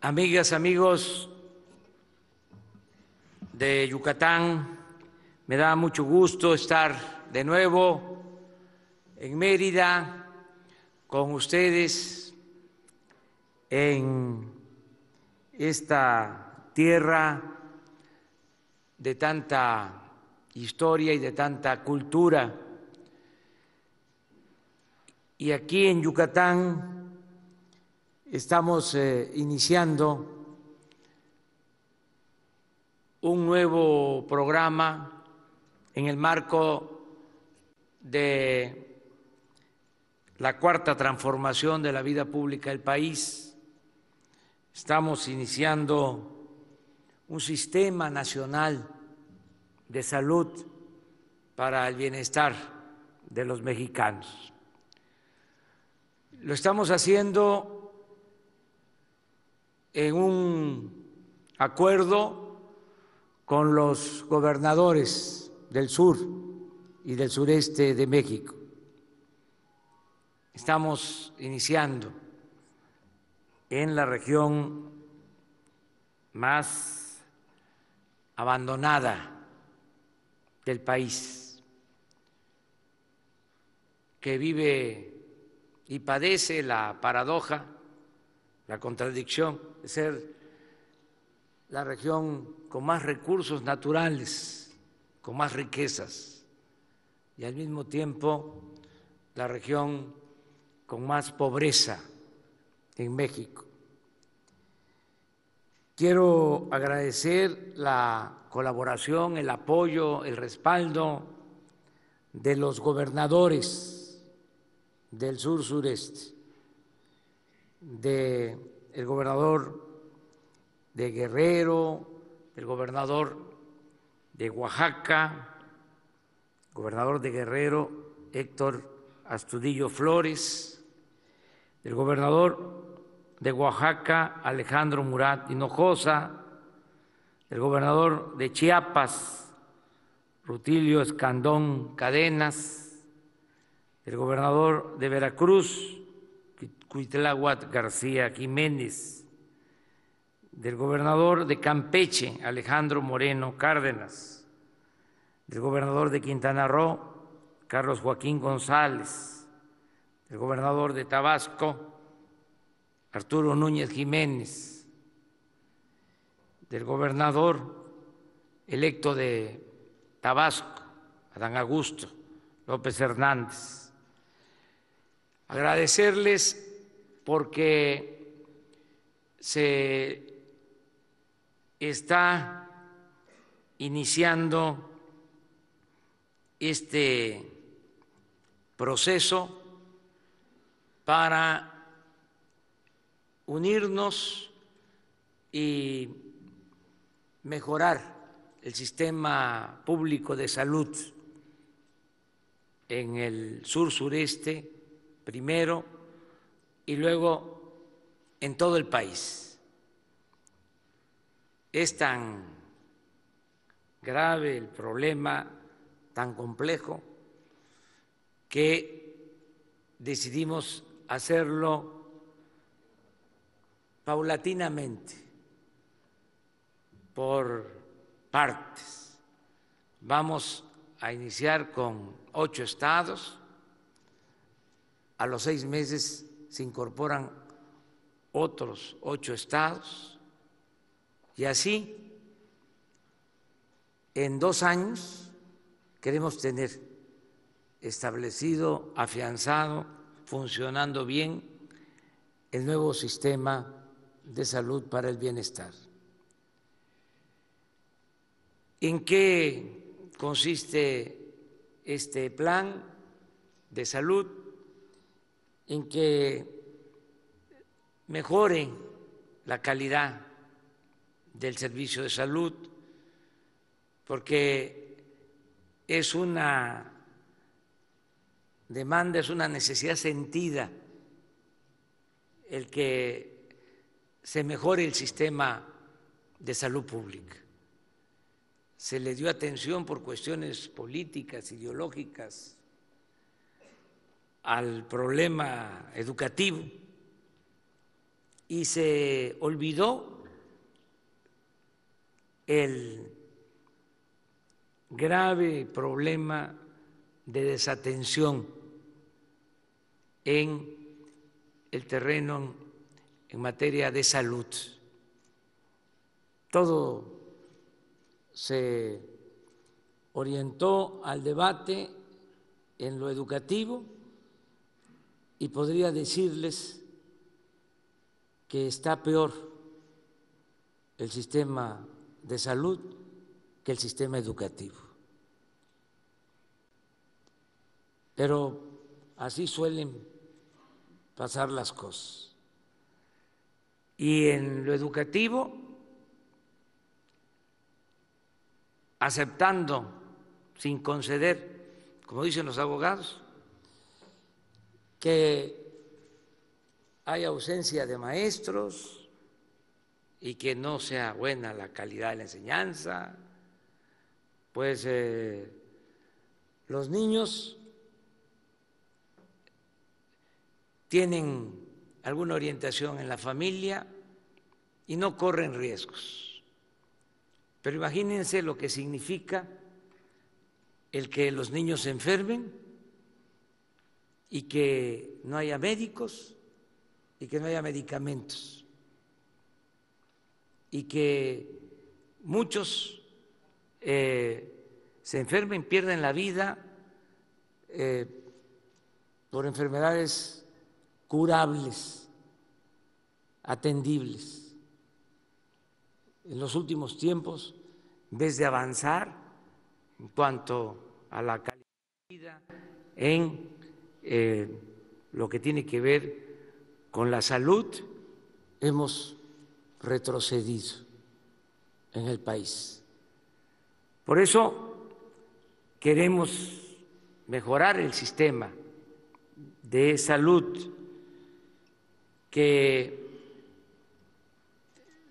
Amigas, amigos de Yucatán, me da mucho gusto estar de nuevo en Mérida con ustedes en esta tierra de tanta historia y de tanta cultura. Y aquí en Yucatán estamos iniciando un nuevo programa en el marco de la cuarta transformación de la vida pública del país. Estamos iniciando un sistema nacional de salud para el bienestar de los mexicanos. Lo estamos haciendo en un acuerdo con los gobernadores del sur y del sureste de México. Estamos iniciando en la región más abandonada del país, que vive y padece la paradoja, la contradicción de ser la región con más recursos naturales, con más riquezas, y al mismo tiempo la región con más pobreza en México. Quiero agradecer la colaboración, el apoyo, el respaldo de los gobernadores del sur-sureste, del gobernador de Guerrero, del gobernador de Oaxaca, gobernador de Guerrero, Héctor Astudillo Flores, del gobernador de Oaxaca, Alejandro Murat Hinojosa, del gobernador de Chiapas, Rutilio Escandón Cadenas, del gobernador de Veracruz, Cuitláhuac García Jiménez, del gobernador de Campeche, Alejandro Moreno Cárdenas, del gobernador de Quintana Roo, Carlos Joaquín González, del gobernador de Tabasco, Arturo Núñez Jiménez, del gobernador electo de Tabasco, Adán Augusto López Hernández. Agradecerles porque se está iniciando este proceso para unirnos y mejorar el sistema público de salud en el sur-sureste primero y luego en todo el país. Es tan grave el problema, tan complejo, que decidimos hacerlo paulatinamente, por partes. Vamos a iniciar con 8 estados, a los 6 meses se incorporan otros 8 estados y así en 2 años queremos tener establecido, afianzado, funcionando bien el nuevo sistema de salud para el bienestar. ¿En qué consiste este plan de salud? En que mejore la calidad del servicio de salud, porque es una demanda, es una necesidad sentida el que se mejore el sistema de salud pública. Se le dio atención por cuestiones políticas, ideológicas, al problema educativo, y se olvidó el grave problema de desatención en el terreno en materia de salud. Todo se orientó al debate en lo educativo y podría decirles que está peor el sistema de salud que el sistema educativo. Pero así suelen pasar las cosas. Y en lo educativo, aceptando sin conceder, como dicen los abogados, que hay ausencia de maestros y que no sea buena la calidad de la enseñanza, pues los niños tienen alguna orientación en la familia y no corren riesgos. Pero imagínense lo que significa el que los niños se enfermen y que no haya médicos y que no haya medicamentos y que muchos se enfermen, pierden la vida por enfermedades curables, atendibles. En los últimos tiempos, en vez de avanzar en cuanto a la calidad de vida, en lo que tiene que ver con la salud, hemos retrocedido en el país. Por eso queremos mejorar el sistema de salud, que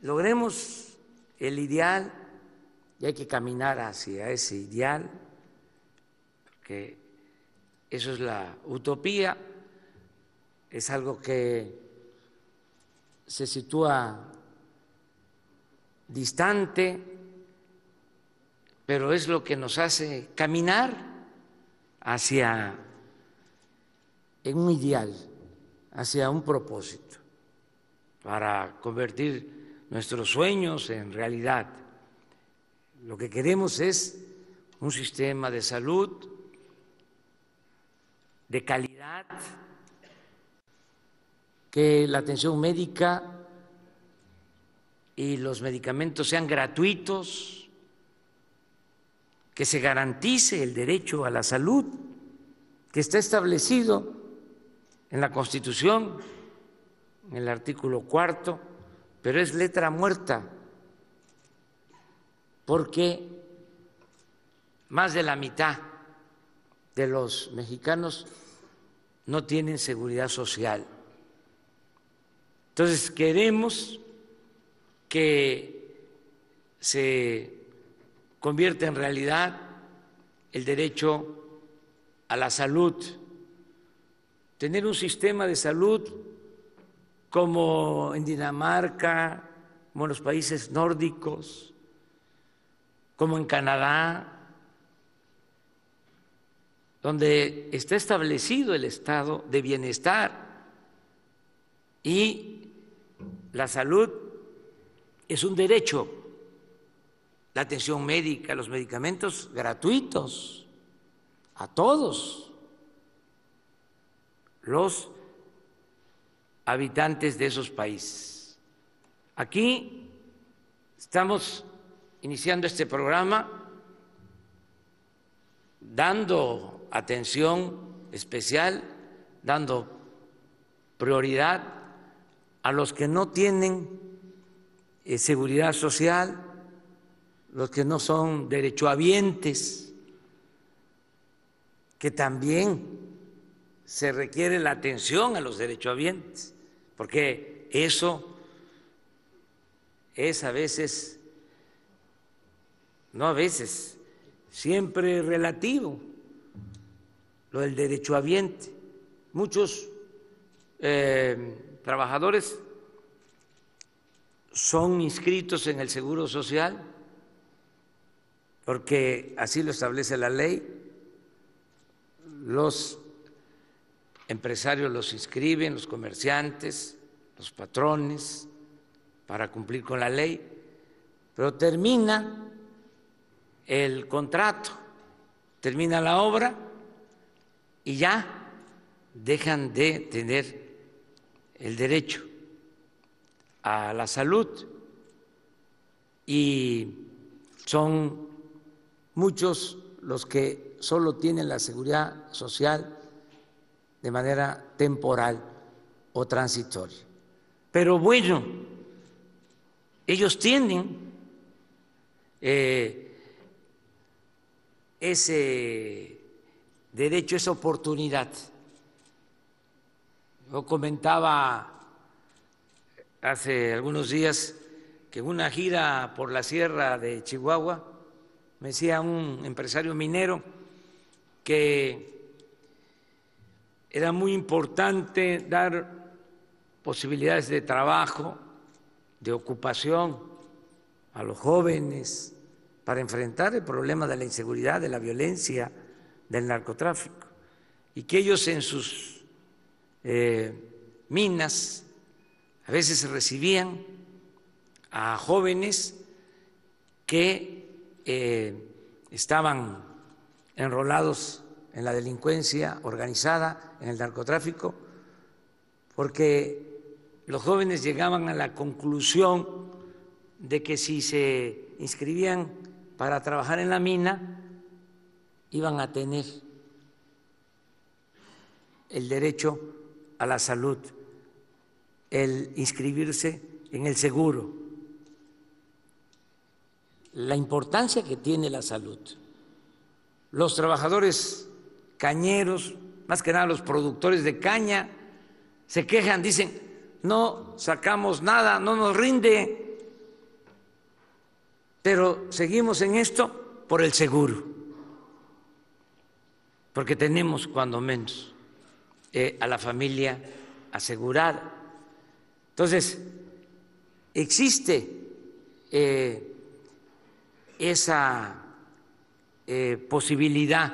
logremos el ideal, y hay que caminar hacia ese ideal, que eso es la utopía, es algo que se sitúa distante, pero es lo que nos hace caminar hacia un ideal, hacia un propósito, para convertir nuestros sueños en realidad. Lo que queremos es un sistema de salud de calidad, que la atención médica y los medicamentos sean gratuitos, que se garantice el derecho a la salud, que está establecido en la Constitución, en el artículo 4, pero es letra muerta, porque más de la mitad de los mexicanos no tienen seguridad social. Entonces queremos que se convierta en realidad el derecho a la salud, tener un sistema de salud como en Dinamarca, como en los países nórdicos, como en Canadá, donde está establecido el estado de bienestar y la salud es un derecho, la atención médica, los medicamentos gratuitos a todos los habitantes de esos países. Aquí estamos iniciando este programa dando atención especial, dando prioridad a los que no tienen seguridad social, los que no son derechohabientes, que también se requiere la atención a los derechohabientes, porque eso es a veces, no a veces, siempre relativo, lo del derechohabiente. Muchos trabajadores son inscritos en el Seguro Social, porque así lo establece la ley. Los empresarios los inscriben, los comerciantes, los patrones, para cumplir con la ley, pero termina el contrato, termina la obra y ya dejan de tener el derecho a la salud, y son muchos los que solo tienen la seguridad social de manera temporal o transitoria. Pero bueno, ellos tienen ese derecho, esa oportunidad. Yo comentaba hace algunos días que en una gira por la sierra de Chihuahua me decía un empresario minero que era muy importante dar posibilidades de trabajo, de ocupación a los jóvenes para enfrentar el problema de la inseguridad, de la violencia, del narcotráfico, y que ellos en sus minas a veces recibían a jóvenes que estaban enrolados en la delincuencia organizada, en el narcotráfico, porque los jóvenes llegaban a la conclusión de que si se inscribían para trabajar en la mina, iban a tener el derecho a la salud, el inscribirse en el seguro, la importancia que tiene la salud. Los trabajadores cañeros, más que nada los productores de caña, se quejan, dicen, no sacamos nada, no nos rinde, pero seguimos en esto por el seguro, porque tenemos cuando menos a la familia asegurada. Entonces, existe esa posibilidad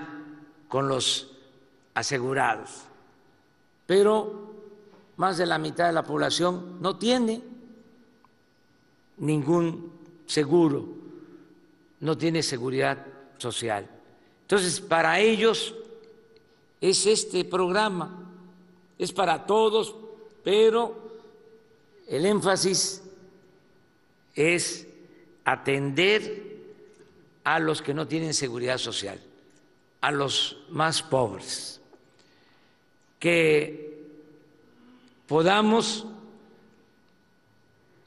con los asegurados, pero más de la mitad de la población no tiene ningún seguro, no tiene seguridad social. Entonces, para ellos es este programa, es para todos, pero el énfasis es atender a los que no tienen seguridad social, a los más pobres, que podamos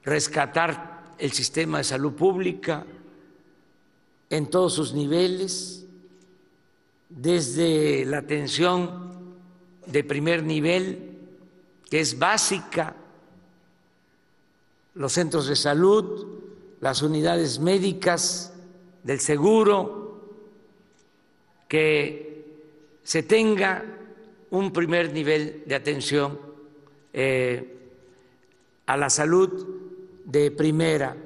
rescatar el sistema de salud pública en todos sus niveles, desde la atención de primer nivel, que es básica, los centros de salud, las unidades médicas del seguro, que se tenga un primer nivel de atención a la salud de primera,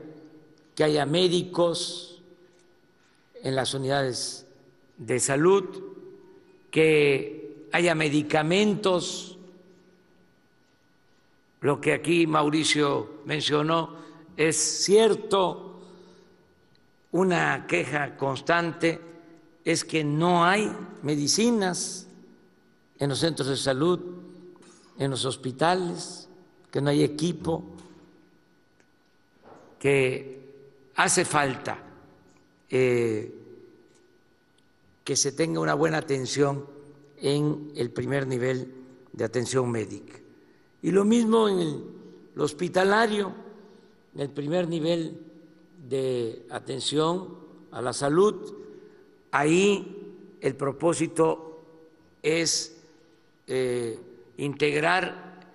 que haya médicos en las unidades de salud, que haya medicamentos. Lo que aquí Mauricio mencionó es cierto. Una queja constante es que no hay medicinas en los centros de salud, en los hospitales, que no hay equipo, que hace falta que se tenga una buena atención en el primer nivel de atención médica. Y lo mismo en el hospitalario, en el primer nivel de atención a la salud. Ahí el propósito es integrar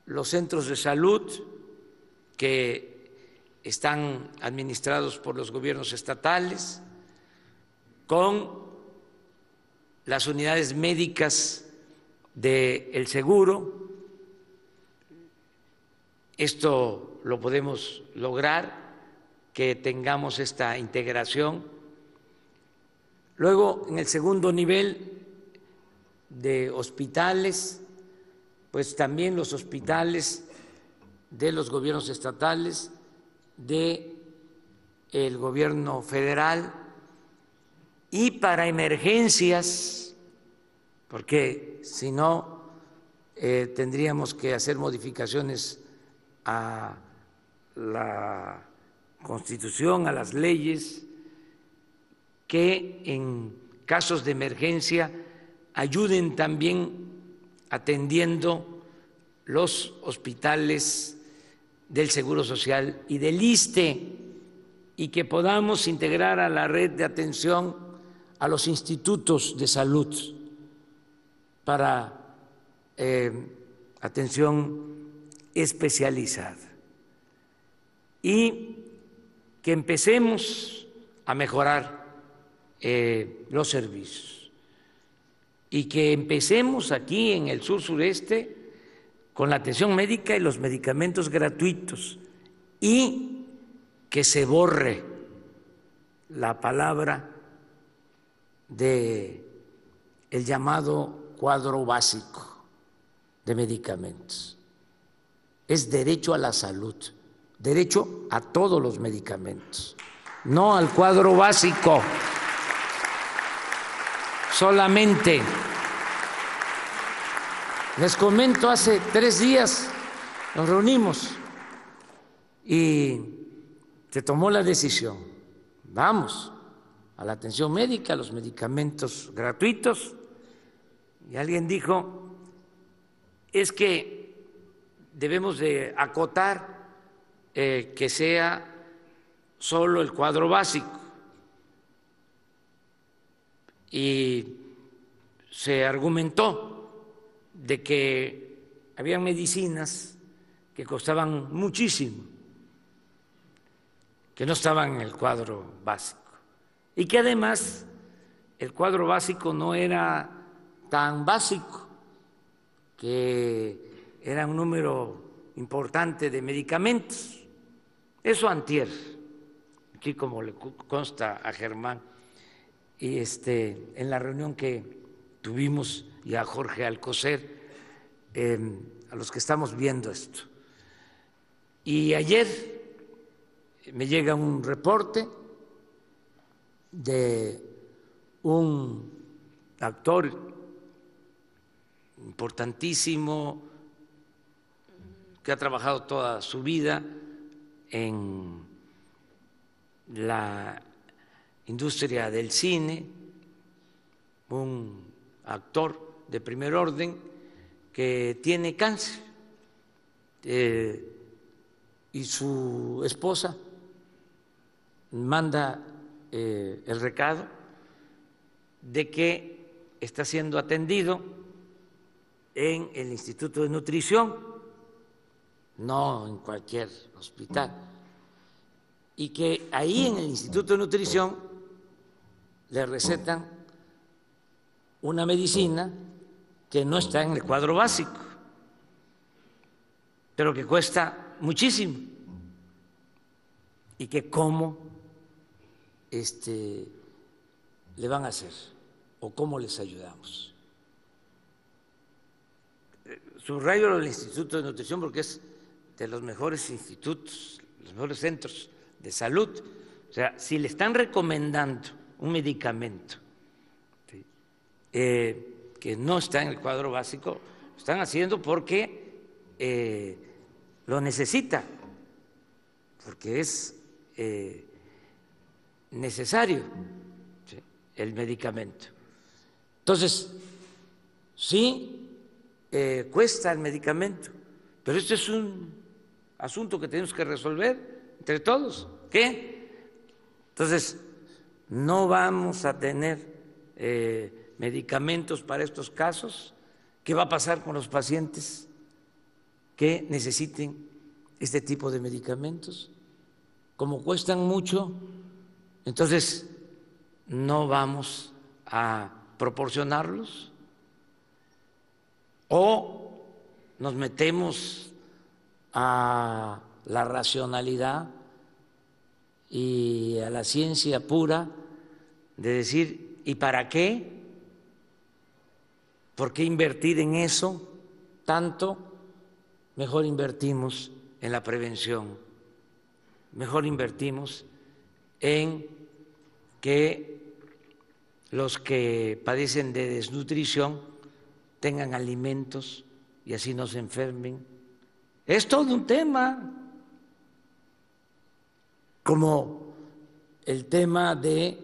los centros de salud que están administrados por los gobiernos estatales con las unidades médicas del seguro, esto lo podemos lograr, que tengamos esta integración. Luego, en el segundo nivel de hospitales, pues también los hospitales de los gobiernos estatales, del gobierno federal, y para emergencias, porque si no tendríamos que hacer modificaciones a la Constitución, a las leyes, que en casos de emergencia ayuden también atendiendo los hospitales del Seguro Social y del ISSSTE, y que podamos integrar a la red de atención a los institutos de salud para atención especializada, y que empecemos a mejorar los servicios, y que empecemos aquí en el sur-sureste con la atención médica y los medicamentos gratuitos, y que se borre la palabra de el llamado cuadro básico de medicamentos. Es derecho a la salud, derecho a todos los medicamentos, no al cuadro básico solamente. Les comento, hace 3 días nos reunimos y se tomó la decisión, vamos a la atención médica, a los medicamentos gratuitos, y alguien dijo, es que debemos de acotar que sea solo el cuadro básico, y se argumentó de que había medicinas que costaban muchísimo, que no estaban en el cuadro básico, y que además el cuadro básico no era tan básico, que era un número importante de medicamentos. Eso antier, aquí como le consta a Germán, y en la reunión que tuvimos, y a Jorge Alcocer, a los que estamos viendo esto. Y ayer me llega un reporte de un actor importantísimo que ha trabajado toda su vida en la industria del cine, un actor de primer orden que tiene cáncer, y su esposa manda el recado de que está siendo atendido en el Instituto de Nutrición, no en cualquier hospital, y que ahí en el Instituto de Nutrición le recetan una medicina que no está en el cuadro básico, pero que cuesta muchísimo, y que cómo le van a hacer o cómo les ayudamos. Subrayo el Instituto de Nutrición porque es de los mejores institutos, los mejores centros de salud. O sea, si le están recomendando un medicamento que no está en el cuadro básico, lo están haciendo porque lo necesita, porque es necesario, ¿sí?, el medicamento. Entonces, sí, cuesta el medicamento, pero este es un asunto que tenemos que resolver entre todos. ¿Qué? Entonces, no vamos a tener medicamentos para estos casos. ¿Qué va a pasar con los pacientes que necesiten este tipo de medicamentos? Como cuestan mucho, entonces no vamos a proporcionarlos, o nos metemos a la racionalidad y a la ciencia pura de decir, ¿y para qué? ¿Por qué invertir en eso tanto? Mejor invertimos en la prevención, mejor invertimos en que los que padecen de desnutrición tengan alimentos y así no se enfermen. Es todo un tema, como el tema de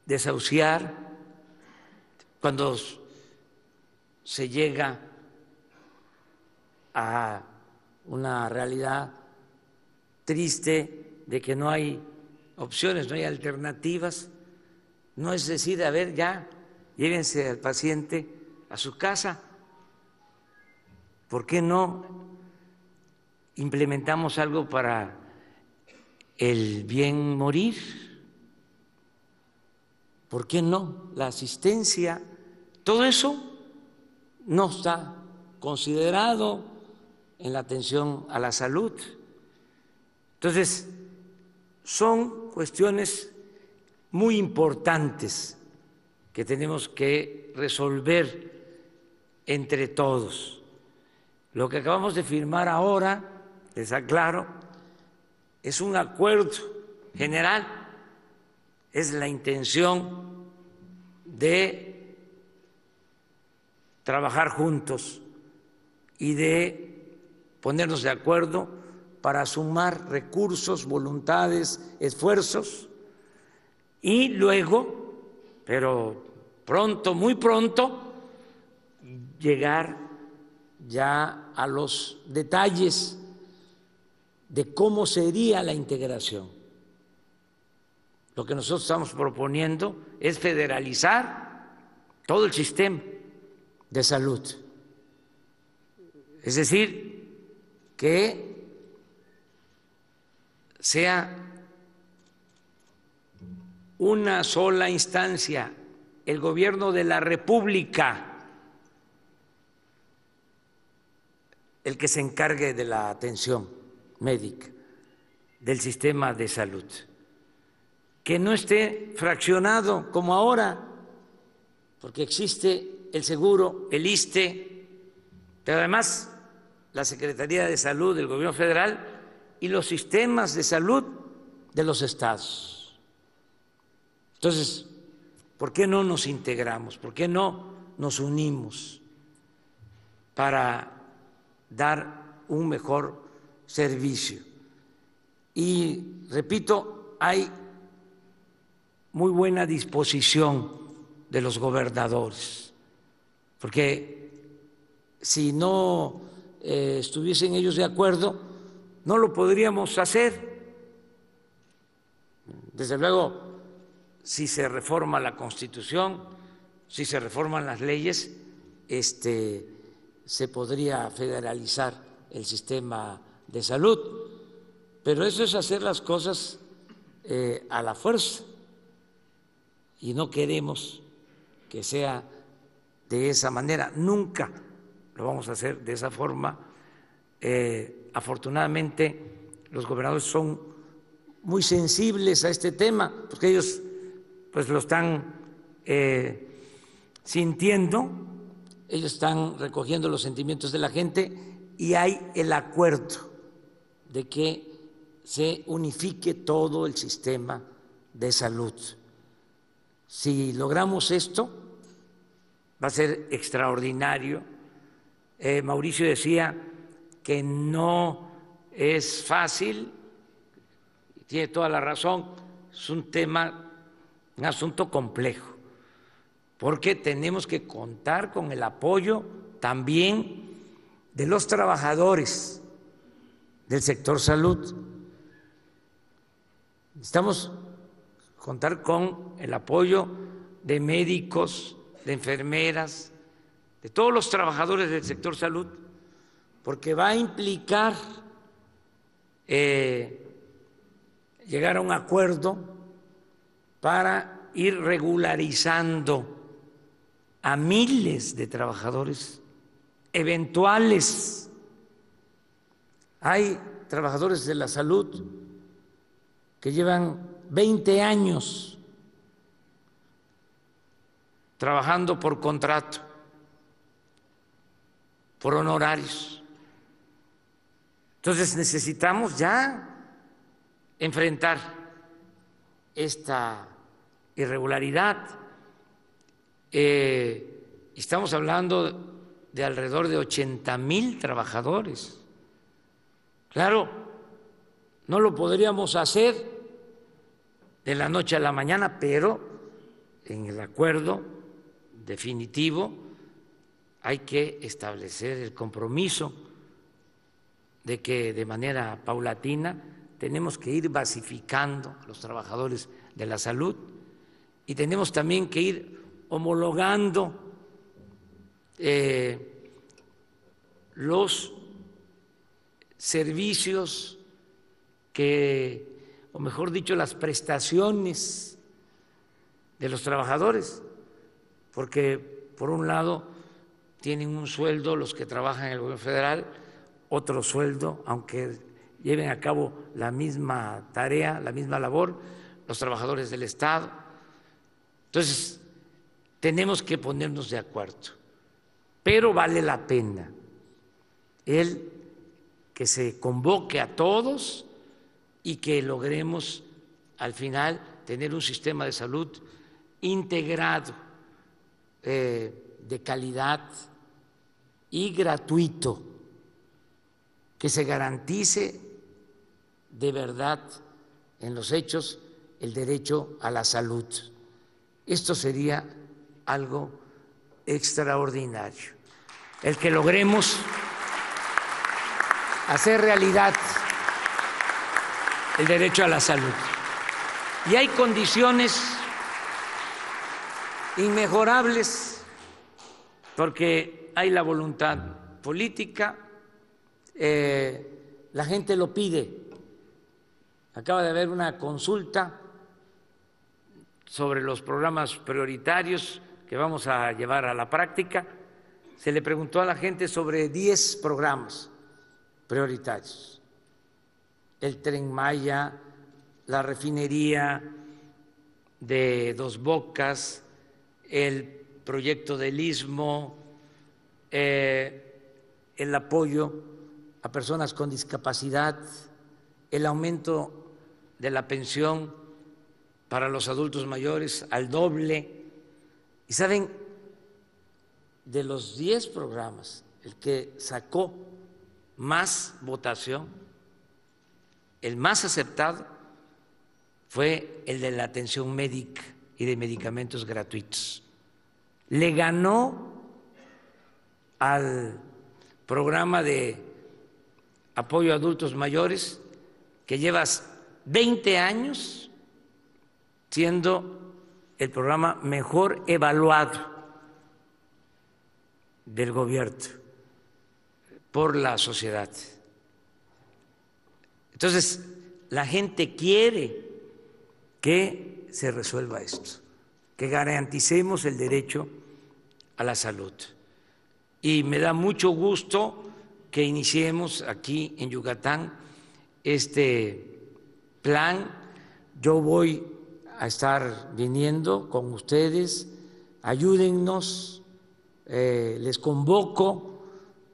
desahuciar cuando se llega a una realidad triste de que no hay opciones, no hay alternativas. No es decir, a ver, ya, llévense al paciente a su casa. ¿Por qué no implementamos algo para el bien morir? ¿Por qué no? La asistencia, todo eso no está considerado en la atención a la salud. Entonces, son cuestiones muy importantes que tenemos que resolver entre todos. Lo que acabamos de firmar ahora, les aclaro, es un acuerdo general, es la intención de trabajar juntos y de ponernos de acuerdo para sumar recursos, voluntades, esfuerzos y luego, pero pronto, muy pronto, llegar ya a los detalles de cómo sería la integración. Lo que nosotros estamos proponiendo es federalizar todo el sistema de salud. Es decir, que sea una sola instancia, el gobierno de la República, el que se encargue de la atención médica del sistema de salud, que no esté fraccionado como ahora, porque existe el seguro, el ISSSTE, pero además la Secretaría de Salud del Gobierno Federal y los sistemas de salud de los estados. Entonces, ¿por qué no nos integramos? ¿Por qué no nos unimos para dar un mejor servicio? Y repito, hay muy buena disposición de los gobernadores, porque si no estuviesen ellos de acuerdo, no lo podríamos hacer. Desde luego, si se reforma la Constitución, si se reforman las leyes, se podría federalizar el sistema de salud, pero eso es hacer las cosas a la fuerza y no queremos que sea de esa manera, nunca lo vamos a hacer de esa forma. Afortunadamente los gobernadores son muy sensibles a este tema, porque ellos pues lo están sintiendo, ellos están recogiendo los sentimientos de la gente y hay el acuerdo de que se unifique todo el sistema de salud. Si logramos esto, va a ser extraordinario. Mauricio decía que no es fácil, tiene toda la razón, es un asunto complejo, porque tenemos que contar con el apoyo también de los trabajadores del sector salud. Necesitamos contar con el apoyo de médicos, de enfermeras, de todos los trabajadores del sector salud, porque va a implicar llegar a un acuerdo para ir regularizando a miles de trabajadores eventuales. Hay trabajadores de la salud que llevan 20 años trabajando por contrato, por honorarios. Entonces necesitamos ya enfrentar esta irregularidad. Estamos hablando de alrededor de 80,000 trabajadores. Claro, no lo podríamos hacer de la noche a la mañana, pero en el acuerdo definitivo hay que establecer el compromiso de que de manera paulatina tenemos que ir basificando a los trabajadores de la salud y tenemos también que ir homologando los servicios o mejor dicho, las prestaciones de los trabajadores, porque por un lado tienen un sueldo los que trabajan en el gobierno federal, otro sueldo, aunque lleven a cabo la misma tarea, la misma labor, los trabajadores del Estado. Entonces, tenemos que ponernos de acuerdo, pero vale la pena el que se convoque a todos y que logremos al final tener un sistema de salud integrado, de calidad y gratuito, que se garantice de verdad en los hechos el derecho a la salud. Esto sería algo extraordinario, el que logremos hacer realidad el derecho a la salud. Y hay condiciones inmejorables porque hay la voluntad política, la gente lo pide. Acaba de haber una consulta sobre los programas prioritarios que vamos a llevar a la práctica. Se le preguntó a la gente sobre 10 programas prioritarios: el Tren Maya, la refinería de Dos Bocas, el proyecto del Istmo, el apoyo a personas con discapacidad, el aumento de la pensión para los adultos mayores al doble. Y saben, de los 10 programas, el que sacó más votación, el más aceptado, fue el de la atención médica y de medicamentos gratuitos. Le ganó al programa de apoyo a adultos mayores, que llevas 20 años siendo el programa mejor evaluado del gobierno por la sociedad. Entonces, la gente quiere que se resuelva esto, que garanticemos el derecho a la salud. Y me da mucho gusto que iniciemos aquí en Yucatán este plan. Yo voy a estar viniendo con ustedes, ayúdennos, les convoco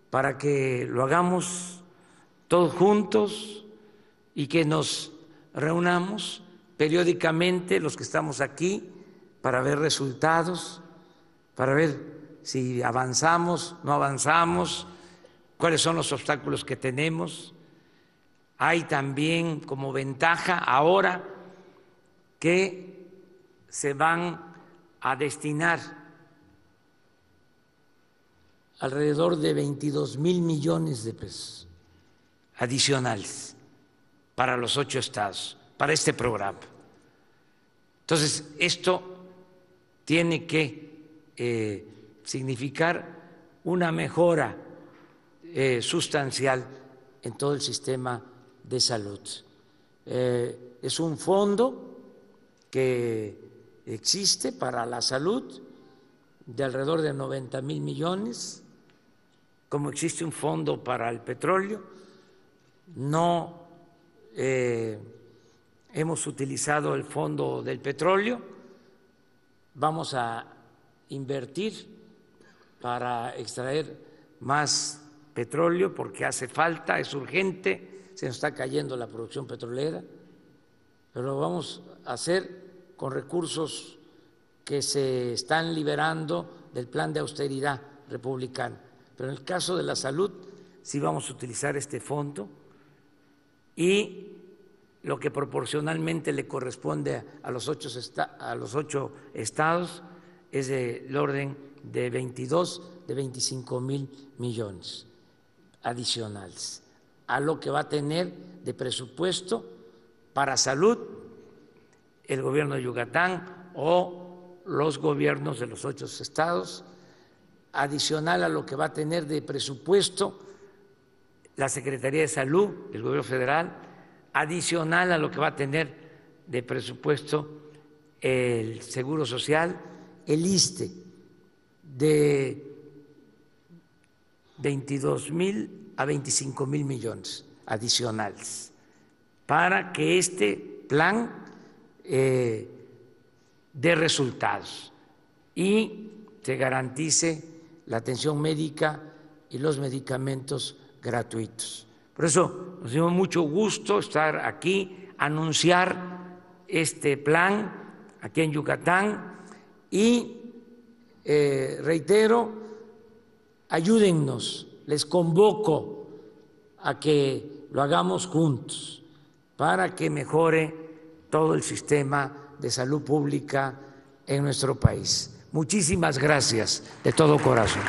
para que lo hagamos todos juntos y que nos reunamos periódicamente los que estamos aquí para ver resultados, para ver si avanzamos, no avanzamos, cuáles son los obstáculos que tenemos. Hay también como ventaja ahora que se van a destinar alrededor de 22,000 millones de pesos adicionales para los 8 estados, para este programa. Entonces, esto tiene que significar una mejora sustancial en todo el sistema de salud. Es un fondo que existe para la salud de alrededor de 90,000 millones como existe un fondo para el petróleo, no hemos utilizado el fondo del petróleo, vamos a invertir para extraer más petróleo porque hace falta, es urgente, se nos está cayendo la producción petrolera, pero lo vamos a hacer con recursos que se están liberando del plan de austeridad republicano. Pero en el caso de la salud sí vamos a utilizar este fondo y lo que proporcionalmente le corresponde a los 8 estados es del orden de 25,000 millones adicionales a lo que va a tener de presupuesto para salud el gobierno de Yucatán o los gobiernos de los 8 estados, adicional a lo que va a tener de presupuesto la Secretaría de Salud del gobierno federal, adicional a lo que va a tener de presupuesto el Seguro Social, el ISSSTE, de 22,000 a 25,000 millones adicionales, para que este plan dé resultados y se garantice la atención médica y los medicamentos gratuitos. Por eso nos dio mucho gusto estar aquí, anunciar este plan aquí en Yucatán y reitero, ayúdennos, les convoco a que lo hagamos juntos para que mejore todo el sistema de salud pública en nuestro país. Muchísimas gracias de todo corazón.